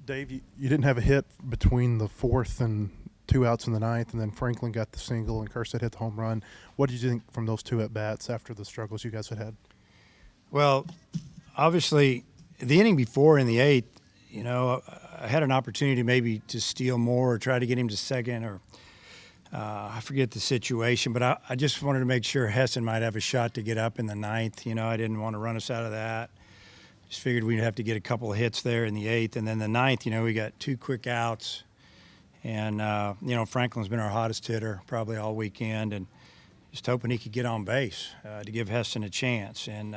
Dave, you didn't have a hit between the fourth and two outs in the ninth, and then Franklin got the single and Kerstead hit the home run. What did you think from those two at-bats after the struggles you guys had had? Well, obviously, the inning before in the eighth, I had an opportunity maybe to steal more or try to get him to second, or I forget the situation, but I just wanted to make sure Hessen might have a shot to get up in the ninth. I didn't want to run us out of that. Just figured we'd have to get a couple of hits there in the eighth. And then the ninth, we got two quick outs. And, Franklin's been our hottest hitter probably all weekend, and just hoping he could get on base to give Heston a chance. And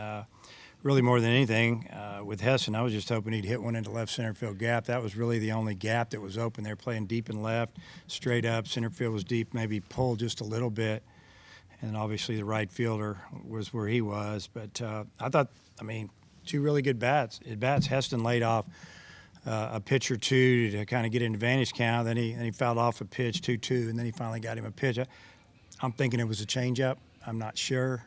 really more than anything, with Heston, I was just hoping he'd hit one into left center field gap. That was really the only gap that was open. They're playing deep and left, straight up. Center field was deep, maybe pulled just a little bit. And obviously the right fielder was where he was. But I thought, two really good bats. Heston laid off a pitch or two to kind of get an advantage count. Then he fouled off a pitch, 2-2, and then he finally got him a pitch. I'm thinking it was a changeup. I'm not sure,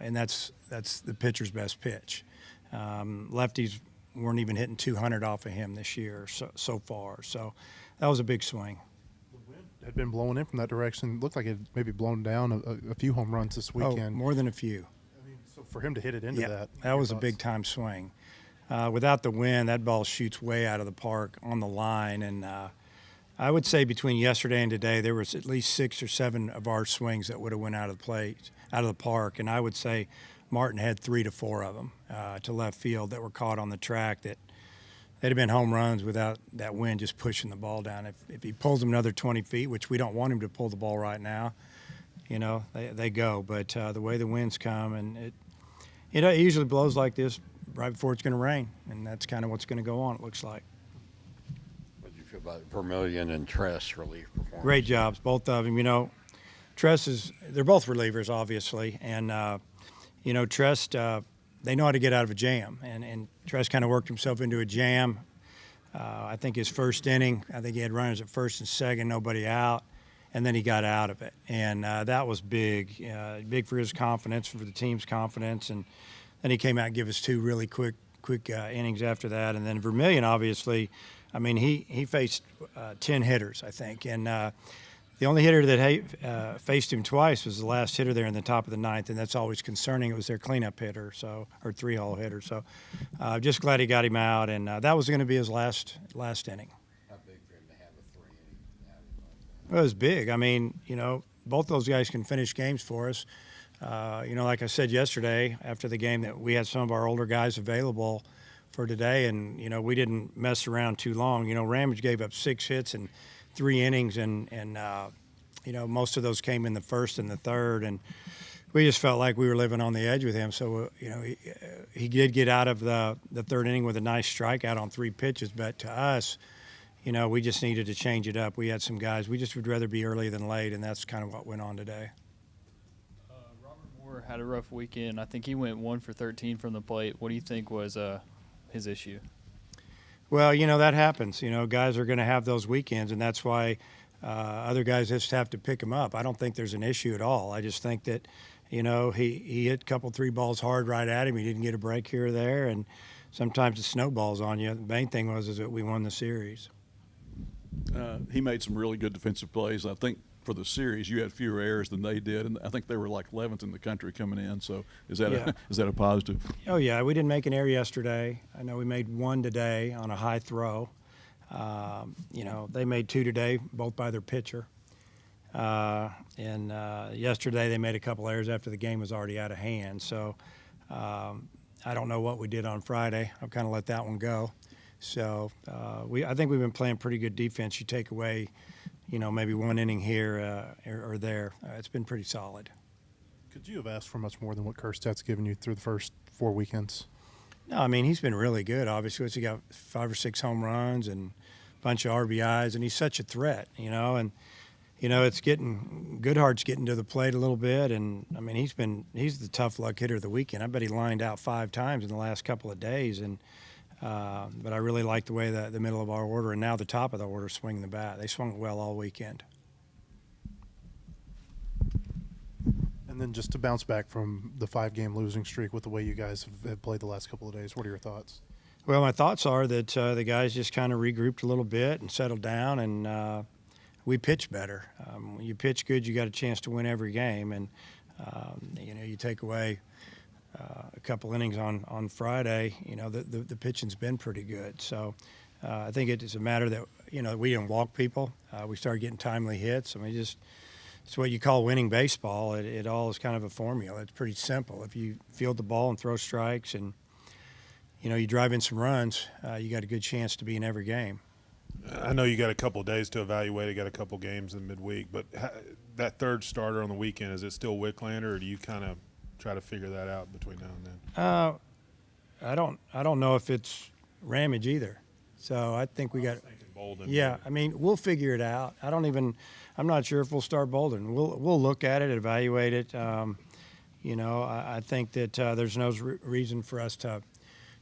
and that's the pitcher's best pitch. Lefties weren't even hitting 200 off of him this year so far. So that was a big swing. The wind had been blowing in from that direction. It looked like it had maybe blown down a few home runs this weekend. Oh, more than a few. So for him to hit it into that was a big-time swing. Without the wind, that ball shoots way out of the park on the line. And I would say between yesterday and today, there was at least 6 or 7 of our swings that would have went out of the park. And I would say Martin had 3 to 4 of them to left field that were caught on the track that they'd have been home runs without that wind just pushing the ball down. If he pulls them another 20 feet, which we don't want him to pull the ball right now, they go. But the way the winds come, and it usually blows like this right before it's going to rain, and that's kind of what's going to go on, it looks like. What do you feel about Vermillion and Tress relief performance? Great jobs, both of them. Tress they're both relievers, obviously, and, Tress, they know how to get out of a jam, and Tress kind of worked himself into a jam. I think his first inning, he had runners at first and second, nobody out, and then he got out of it, and that was big for his confidence, for the team's confidence, and then he came out and gave us 2 really quick innings after that. And then Vermillion, obviously, he faced 10 hitters, I think. And the only hitter that faced him twice was the last hitter there in the top of the ninth, and that's always concerning. It was their cleanup hitter, or 3-hole hitter. So just glad he got him out, and that was going to be his last inning. How big for him to have a 3-inning? It was big. Both those guys can finish games for us. Like I said yesterday after the game, that we had some of our older guys available for today, and we didn't mess around too long. Ramage gave up 6 hits in 3 innings, and most of those came in the first and the third, and we just felt like we were living on the edge with him. So he did get out of the third inning with a nice strikeout on 3 pitches, but to us, we just needed to change it up. We had some guys we just would rather be early than late, and that's kind of what went on today. Had a rough weekend. I think he went 1 for 13 from the plate. What do you think was his issue? Well, that happens. Guys are going to have those weekends, and that's why other guys just have to pick him up. I don't think there's an issue at all. I just think that, he hit a couple 3 balls hard right at him. He didn't get a break here or there, and sometimes it snowballs on you. The main thing is that we won the series. He made some really good defensive plays. I think for the series, you had fewer errors than they did, and I think they were like 11th in the country coming in. So is that a positive? Oh yeah, we didn't make an error yesterday. I know we made 1 today on a high throw. They made 2 today, both by their pitcher. And yesterday they made a couple errors after the game was already out of hand. So I don't know what we did on Friday. I've kind of let that one go. So I think we've been playing pretty good defense. You take away, maybe 1 inning here or there. It's been pretty solid. Could you have asked for much more than what Kersted's given you through the first 4 weekends? No, he's been really good. Obviously, he got 5 or 6 home runs and a bunch of RBIs, and he's such a threat, and it's Goodhart's getting to the plate a little bit, and he's the tough luck hitter of the weekend. I bet he lined out 5 times in the last couple of days, and but I really like the way the middle of our order and now the top of the order swing the bat. They swung it well all weekend. And then just to bounce back from the 5-game losing streak with the way you guys have played the last couple of days, what are your thoughts? Well, my thoughts are that the guys just kind of regrouped a little bit and settled down, and we pitched better. When you pitch good, you got a chance to win every game, and you know, you take away a couple innings on Friday. You know, the pitching's been pretty good. So I think it is a matter that, you know, we didn't walk people. We started getting timely hits. I mean, it's what you call winning baseball. It all is kind of a formula. It's pretty simple. If you field the ball and throw strikes and, you know, you drive in some runs, you got a good chance to be in every game. I know you got a couple of days to evaluate it, got a couple games in midweek, but that third starter on the weekend, is it still Wicklander, or do you kind of try to figure that out between now and then? I don't know if it's Ramage either. So I think we got. Thinking Bolden. Yeah, I mean, we'll figure it out. I'm not sure if we'll start Bolden. We'll look at it, evaluate it. You know, I think that there's no reason for us to,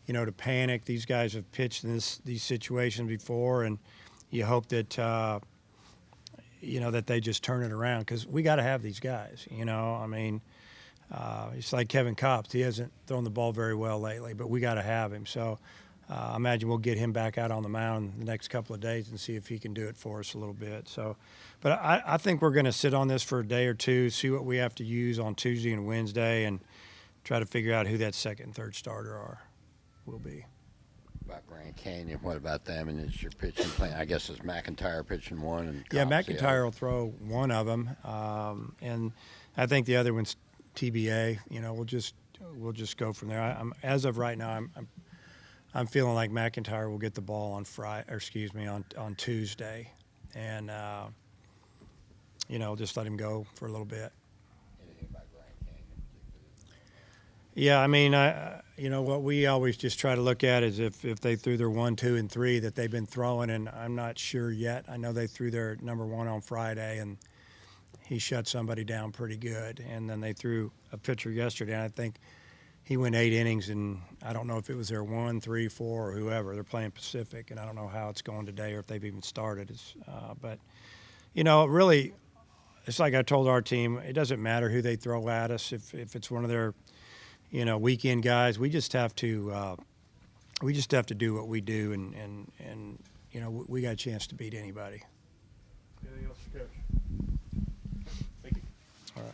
you know, to panic. These guys have pitched in these situations before, and you hope that, you know, that they just turn it around, because we got to have these guys. You know, I mean, it's like Kevin Kopps. He hasn't thrown the ball very well lately, but we got to have him. So I imagine we'll get him back out on the mound the next couple of days and see if he can do it for us a little bit. So, but I think we're going to sit on this for a day or two, see what we have to use on Tuesday and Wednesday, and try to figure out who that second and third starter will be. About Grand Canyon, what about them? And it's your pitching plan? I guess it's McIntyre pitching one, and Yeah, Cox the McIntyre other. will throw one of them, and I think the other one's TBA. You know, we'll just go from there. As of right now, I'm feeling like McIntyre will get the ball on on Tuesday, and you know, just let him go for a little bit. Anything about Grand Canyon? Yeah, I mean, you know, what we always just try to look at is if they threw their 1, 2, and 3 that they've been throwing, and I'm not sure yet. I know they threw their number 1 on Friday, and he shut somebody down pretty good. And then they threw a pitcher yesterday, and I think he went 8 innings, and I don't know if it was their 1, 3, 4, or whoever. They're playing Pacific, and I don't know how it's going today or if they've even started. But, you know, really, it's like I told our team, it doesn't matter who they throw at us. If it's one of their, you know, weekend guys, we just have to do what we do, and you know, we got a chance to beat anybody. Anything else, Coach? Thank you. All right.